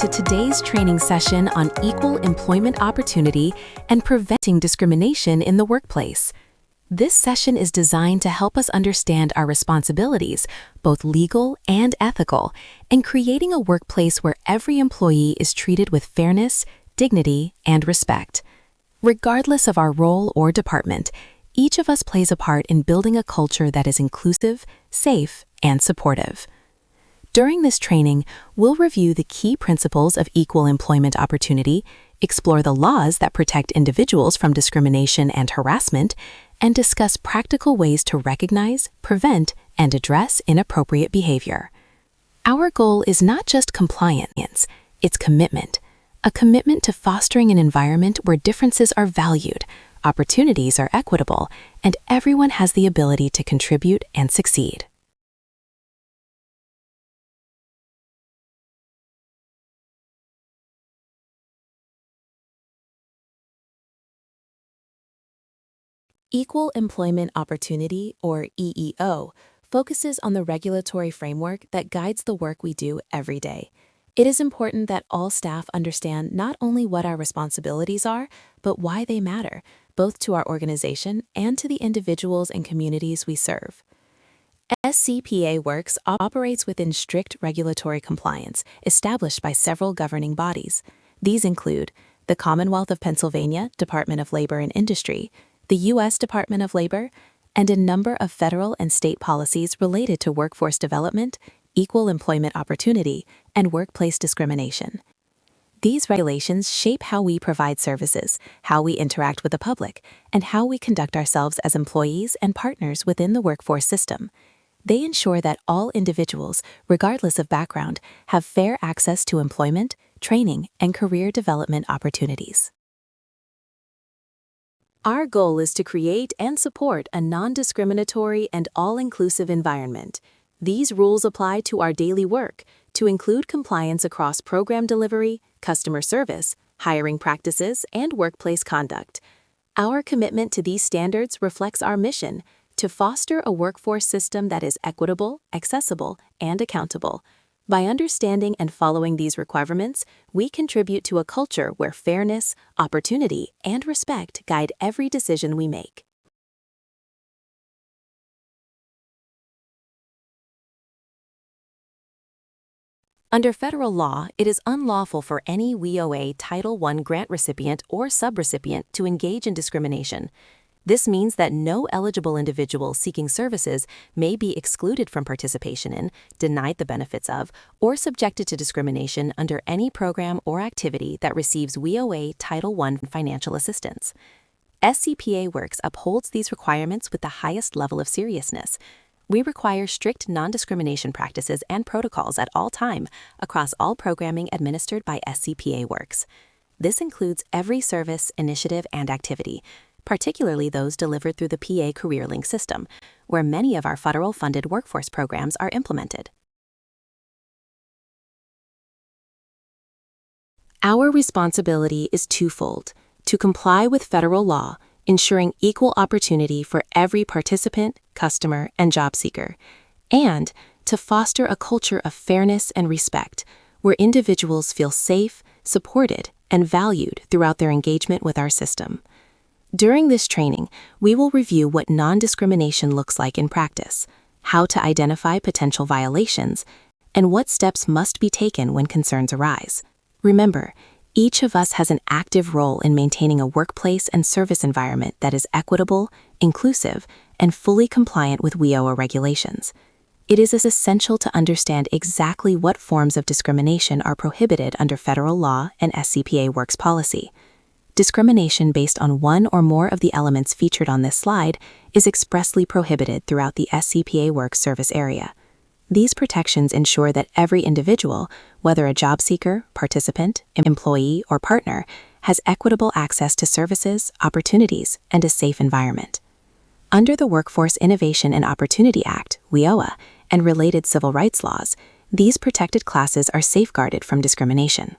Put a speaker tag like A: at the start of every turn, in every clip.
A: to today's training session on equal employment opportunity and preventing discrimination in the workplace. This session is designed to help us understand our responsibilities, both legal and ethical, in creating a workplace where every employee is treated with fairness, dignity, and respect. Regardless of our role or department, each of us plays a part in building a culture that is inclusive, safe, and supportive. During this training, we'll review the key principles of equal employment opportunity, explore the laws that protect individuals from discrimination and harassment, and discuss practical ways to recognize, prevent, and address inappropriate behavior. Our goal is not just compliance, it's commitment. A commitment to fostering an environment where differences are valued, opportunities are equitable, and everyone has the ability to contribute and succeed. Equal Employment Opportunity, or EEO, focuses on the regulatory framework that guides the work we do every day. It is important that all staff understand not only what our responsibilities are, but why they matter, both to our organization and to the individuals and communities we serve. SCPa Works operates within strict regulatory compliance established by several governing bodies. These include the Commonwealth of Pennsylvania Department of Labor and Industry, the U.S. Department of Labor, and a number of federal and state policies related to workforce development, equal employment opportunity, and workplace discrimination. These regulations shape how we provide services, how we interact with the public, and how we conduct ourselves as employees and partners within the workforce system. They ensure that all individuals, regardless of background, have fair access to employment, training, and career development opportunities. Our goal is to create and support a non-discriminatory and all-inclusive environment. These rules apply to our daily work, to include compliance across program delivery, customer service, hiring practices, and workplace conduct. Our commitment to these standards reflects our mission to foster a workforce system that is equitable, accessible, and accountable. By understanding and following these requirements, we contribute to a culture where fairness, opportunity, and respect guide every decision we make. Under federal law, it is unlawful for any WIOA Title I grant recipient or subrecipient to engage in discrimination. This means that no eligible individual seeking services may be excluded from participation in, denied the benefits of, or subjected to discrimination under any program or activity that receives WIOA Title I financial assistance. SCPa Works upholds these requirements with the highest level of seriousness. We require strict non-discrimination practices and protocols at all time across all programming administered by SCPa Works. This includes every service, initiative, and activity, particularly those delivered through the PA Career Link system, where many of our federal-funded workforce programs are implemented. Our responsibility is twofold: to comply with federal law, ensuring equal opportunity for every participant, customer, and job seeker, and to foster a culture of fairness and respect, where individuals feel safe, supported, and valued throughout their engagement with our system. During this training, we will review what non-discrimination looks like in practice, how to identify potential violations, and what steps must be taken when concerns arise. Remember, each of us has an active role in maintaining a workplace and service environment that is equitable, inclusive, and fully compliant with WIOA regulations. It is essential to understand exactly what forms of discrimination are prohibited under federal law and SCPa Works policy. Discrimination based on one or more of the elements featured on this slide is expressly prohibited throughout the SCPa Works service area. These protections ensure that every individual, whether a job seeker, participant, employee, or partner, has equitable access to services, opportunities, and a safe environment. Under the Workforce Innovation and Opportunity Act, WIOA, and related civil rights laws, these protected classes are safeguarded from discrimination.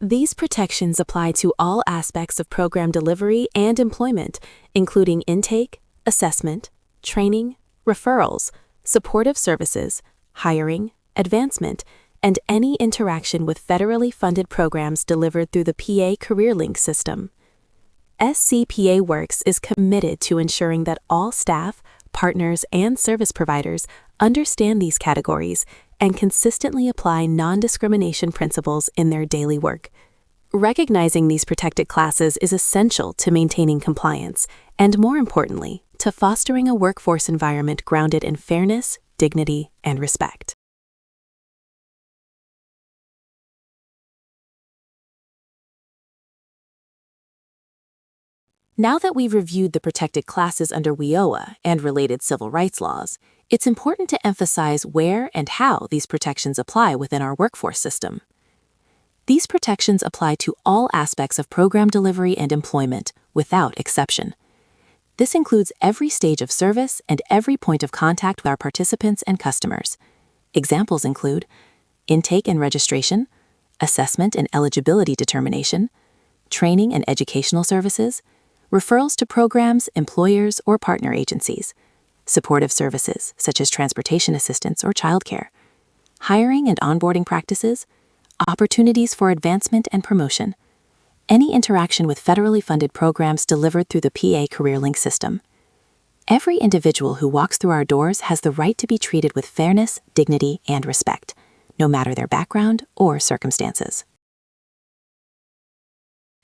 A: These protections apply to all aspects of program delivery and employment, including intake, assessment, training, referrals, supportive services, hiring, advancement, and any interaction with federally funded programs delivered through the PA CareerLink system. SCPa Works is committed to ensuring that all staff, partners, and service providers understand these categories and consistently apply non-discrimination principles in their daily work. Recognizing these protected classes is essential to maintaining compliance and, more importantly, to fostering a workforce environment grounded in fairness, dignity, and respect. Now that we've reviewed the protected classes under WIOA and related civil rights laws, it's important to emphasize where and how these protections apply within our workforce system. These protections apply to all aspects of program delivery and employment, without exception. This includes every stage of service and every point of contact with our participants and customers. Examples include intake and registration, assessment and eligibility determination, training and educational services, referrals to programs, employers, or partner agencies, supportive services such as transportation assistance or childcare, hiring and onboarding practices, opportunities for advancement and promotion, any interaction with federally funded programs delivered through the PA CareerLink system. Every individual who walks through our doors has the right to be treated with fairness, dignity, and respect, no matter their background or circumstances.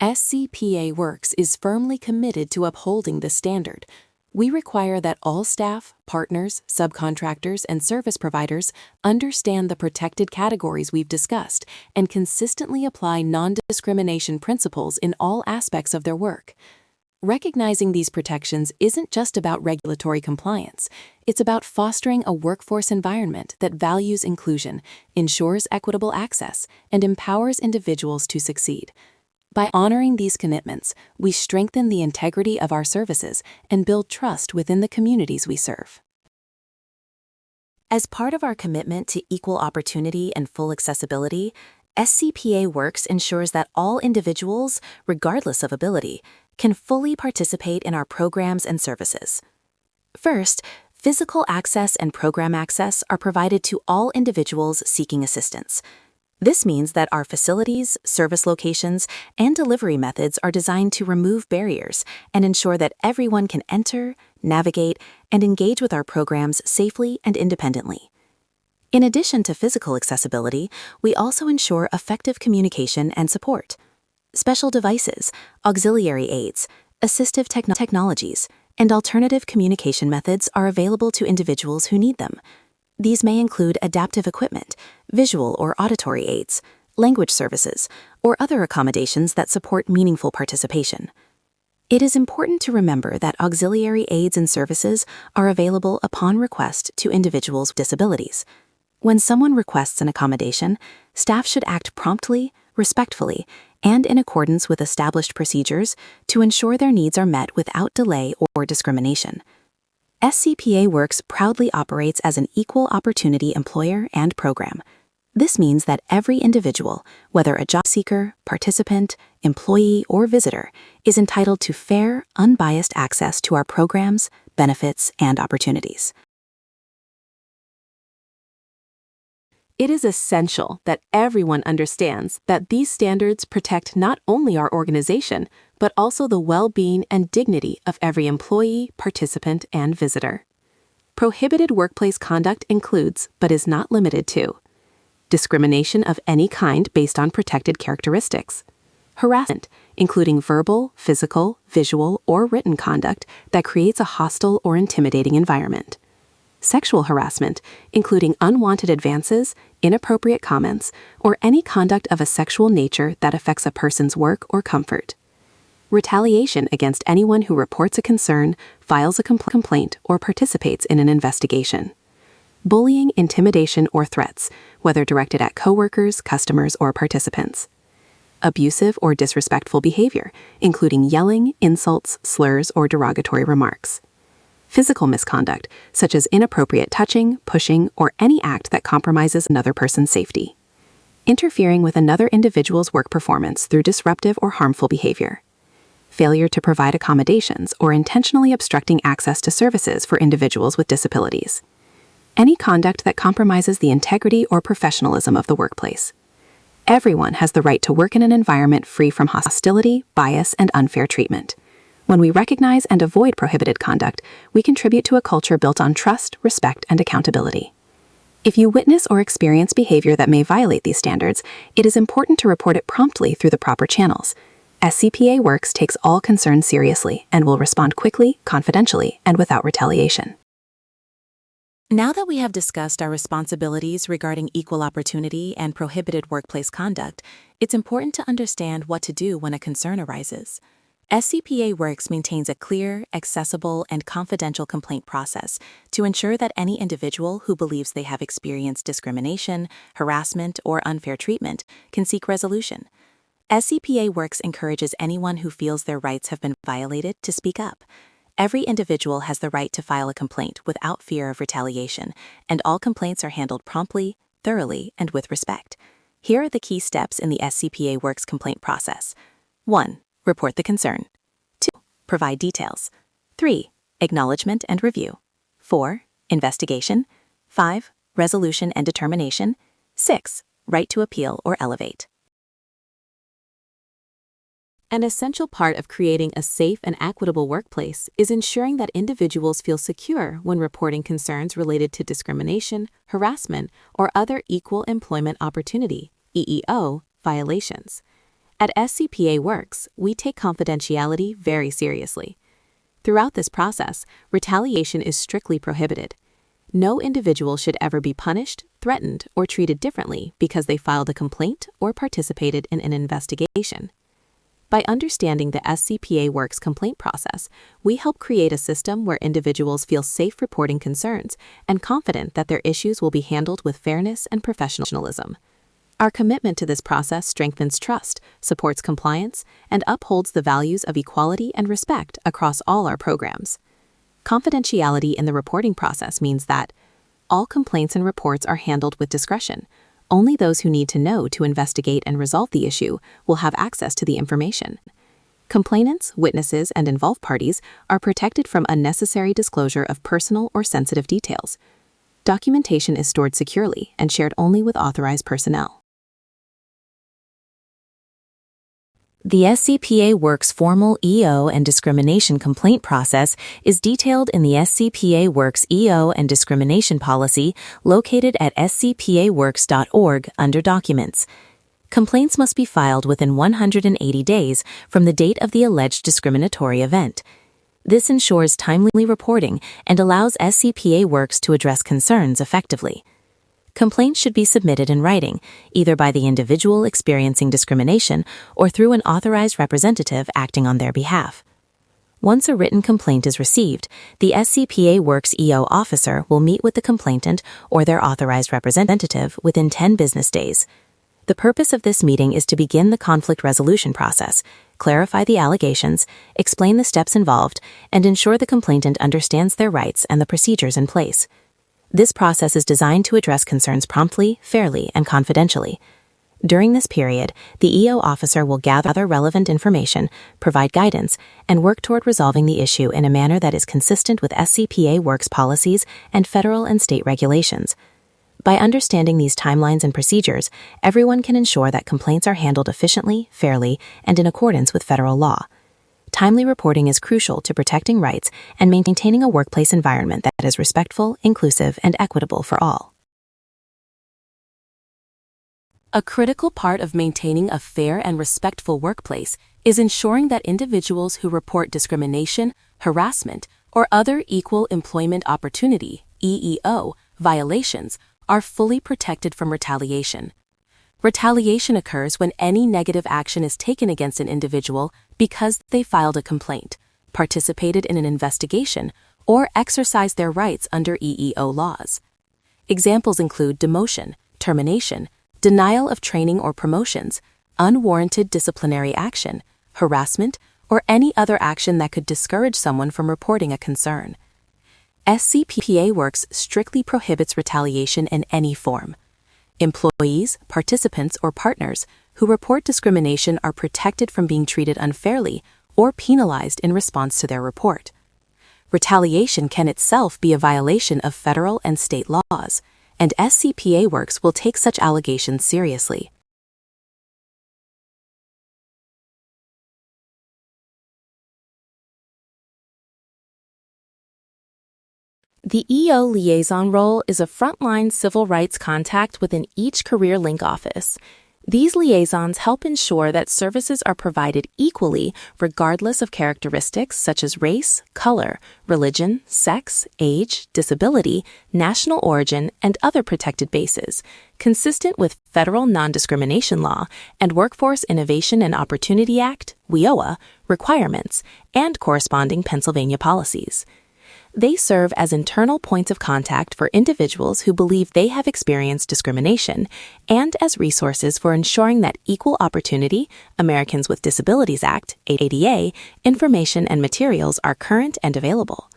A: SCPa Works is firmly committed to upholding this standard. We require that all staff, partners, subcontractors, and service providers understand the protected categories we've discussed and consistently apply non-discrimination principles in all aspects of their work. Recognizing these protections isn't just about regulatory compliance. It's about fostering a workforce environment that values inclusion, ensures equitable access, and empowers individuals to succeed. By honoring these commitments, we strengthen the integrity of our services and build trust within the communities we serve. As part of our commitment to equal opportunity and full accessibility, SCPa Works ensures that all individuals, regardless of ability, can fully participate in our programs and services. First, physical access and program access are provided to all individuals seeking assistance. This means that our facilities, service locations, and delivery methods are designed to remove barriers and ensure that everyone can enter, navigate, and engage with our programs safely and independently. In addition to physical accessibility, we also ensure effective communication and support. Special devices, auxiliary aids, assistive technologies, and alternative communication methods are available to individuals who need them. These may include adaptive equipment, visual or auditory aids, language services, or other accommodations that support meaningful participation. It is important to remember that auxiliary aids and services are available upon request to individuals with disabilities. When someone requests an accommodation, staff should act promptly, respectfully, and in accordance with established procedures to ensure their needs are met without delay or discrimination. SCPa Works proudly operates as an equal opportunity employer and program. This means that every individual, whether a job seeker, participant, employee, or visitor, is entitled to fair, unbiased access to our programs, benefits, and opportunities. It is essential that everyone understands that these standards protect not only our organization, but also the well-being and dignity of every employee, participant, and visitor. Prohibited workplace conduct includes, but is not limited to, discrimination of any kind based on protected characteristics, harassment, including verbal, physical, visual, or written conduct that creates a hostile or intimidating environment, sexual harassment, including unwanted advances, inappropriate comments, or any conduct of a sexual nature that affects a person's work or comfort, retaliation against anyone who reports a concern, files a complaint, or participates in an investigation, bullying, intimidation, or threats, whether directed at coworkers, customers, or participants, abusive or disrespectful behavior, including yelling, insults, slurs, or derogatory remarks, physical misconduct, such as inappropriate touching, pushing, or any act that compromises another person's safety, interfering with another individual's work performance through disruptive or harmful behavior, failure to provide accommodations or intentionally obstructing access to services for individuals with disabilities, any conduct that compromises the integrity or professionalism of the workplace. Everyone has the right to work in an environment free from hostility, bias, and unfair treatment. When we recognize and avoid prohibited conduct, we contribute to a culture built on trust, respect, and accountability. If you witness or experience behavior that may violate these standards, it is important to report it promptly through the proper channels. SCPa Works takes all concerns seriously and will respond quickly, confidentially, and without retaliation. Now that we have discussed our responsibilities regarding equal opportunity and prohibited workplace conduct, it's important to understand what to do when a concern arises. SCPa Works maintains a clear, accessible, and confidential complaint process to ensure that any individual who believes they have experienced discrimination, harassment, or unfair treatment can seek resolution. SCPa Works encourages anyone who feels their rights have been violated to speak up. Every individual has the right to file a complaint without fear of retaliation, and all complaints are handled promptly, thoroughly, and with respect. Here are the key steps in the SCPa Works complaint process. 1. Report the concern. 2. Provide details. 3. Acknowledgement and review. 4. Investigation. 5. Resolution and determination. 6. Right to appeal or elevate. An essential part of creating a safe and equitable workplace is ensuring that individuals feel secure when reporting concerns related to discrimination, harassment, or other equal employment opportunity (EEO) violations. At SCPa Works, we take confidentiality very seriously. Throughout this process, retaliation is strictly prohibited. No individual should ever be punished, threatened, or treated differently because they filed a complaint or participated in an investigation. By understanding the SCPa Works complaint process, we help create a system where individuals feel safe reporting concerns and confident that their issues will be handled with fairness and professionalism. Our commitment to this process strengthens trust, supports compliance, and upholds the values of equality and respect across all our programs. Confidentiality in the reporting process means that all complaints and reports are handled with discretion. Only those who need to know to investigate and resolve the issue will have access to the information. Complainants, witnesses, and involved parties are protected from unnecessary disclosure of personal or sensitive details. Documentation is stored securely and shared only with authorized personnel. The SCPa Works formal EO and discrimination complaint process is detailed in the SCPa Works EO and discrimination policy located at scpaworks.org under Documents. Complaints must be filed within 180 days from the date of the alleged discriminatory event. This ensures timely reporting and allows SCPa Works to address concerns effectively. Complaints should be submitted in writing, either by the individual experiencing discrimination or through an authorized representative acting on their behalf. Once a written complaint is received, the SCPa Works EO officer will meet with the complainant or their authorized representative within 10 business days. The purpose of this meeting is to begin the conflict resolution process, clarify the allegations, explain the steps involved, and ensure the complainant understands their rights and the procedures in place. This process is designed to address concerns promptly, fairly, and confidentially. During this period, the EO officer will gather relevant information, provide guidance, and work toward resolving the issue in a manner that is consistent with SCPa Works policies and federal and state regulations. By understanding these timelines and procedures, everyone can ensure that complaints are handled efficiently, fairly, and in accordance with federal law. Timely reporting is crucial to protecting rights and maintaining a workplace environment that is respectful, inclusive, and equitable for all. A critical part of maintaining a fair and respectful workplace is ensuring that individuals who report discrimination, harassment, or other equal employment opportunity (EEO) violations are fully protected from retaliation. Retaliation occurs when any negative action is taken against an individual because they filed a complaint, participated in an investigation, or exercised their rights under EEO laws. Examples include demotion, termination, denial of training or promotions, unwarranted disciplinary action, harassment, or any other action that could discourage someone from reporting a concern. SCPa Works strictly prohibits retaliation in any form. Employees, participants, or partners who report discrimination are protected from being treated unfairly or penalized in response to their report. Retaliation can itself be a violation of federal and state laws, and SCPa Works will take such allegations seriously. The EO liaison role is a frontline civil rights contact within each Career Link office. These liaisons help ensure that services are provided equally regardless of characteristics such as race, color, religion, sex, age, disability, national origin, and other protected bases, consistent with federal non-discrimination law and Workforce Innovation and Opportunity Act, WIOA, requirements, and corresponding Pennsylvania policies. They serve as internal points of contact for individuals who believe they have experienced discrimination and as resources for ensuring that Equal Opportunity, Americans with Disabilities Act, ADA, information and materials are current and available.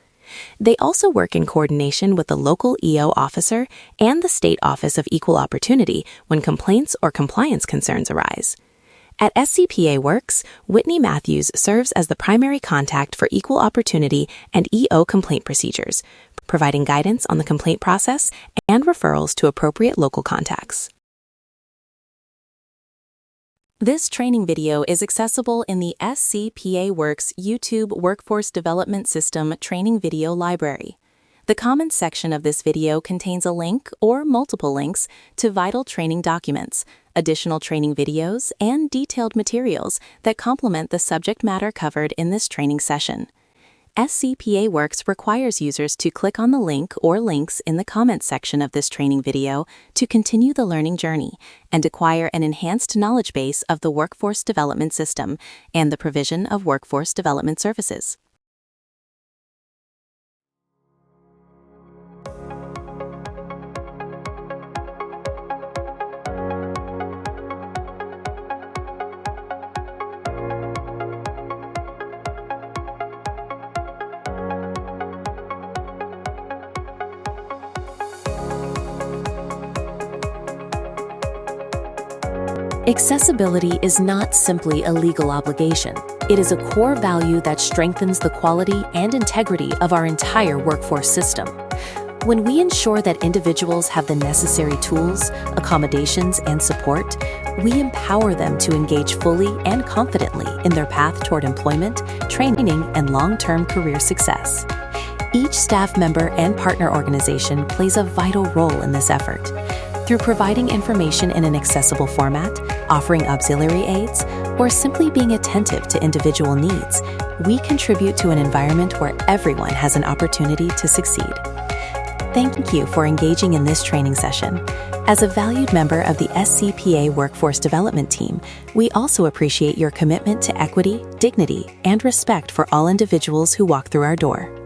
A: They also work in coordination with the local EO officer and the State Office of Equal Opportunity when complaints or compliance concerns arise. At SCPa Works, Whitney Matthews serves as the primary contact for equal opportunity and EO complaint procedures, providing guidance on the complaint process and referrals to appropriate local contacts. This training video is accessible in the SCPa Works YouTube Workforce Development System training video library. The comments section of this video contains a link or multiple links to vital training documents, additional training videos, and detailed materials that complement the subject matter covered in this training session. SCPa Works requires users to click on the link or links in the comments section of this training video to continue the learning journey and acquire an enhanced knowledge base of the workforce development system and the provision of workforce development services. Accessibility is not simply a legal obligation. It is a core value that strengthens the quality and integrity of our entire workforce system. When we ensure that individuals have the necessary tools, accommodations, and support, we empower them to engage fully and confidently in their path toward employment, training, and long-term career success. Each staff member and partner organization plays a vital role in this effort. Through providing information in an accessible format, offering auxiliary aids, or simply being attentive to individual needs, we contribute to an environment where everyone has an opportunity to succeed. Thank you for engaging in this training session. As a valued member of the SCPa Workforce Development Team, we also appreciate your commitment to equity, dignity, and respect for all individuals who walk through our door.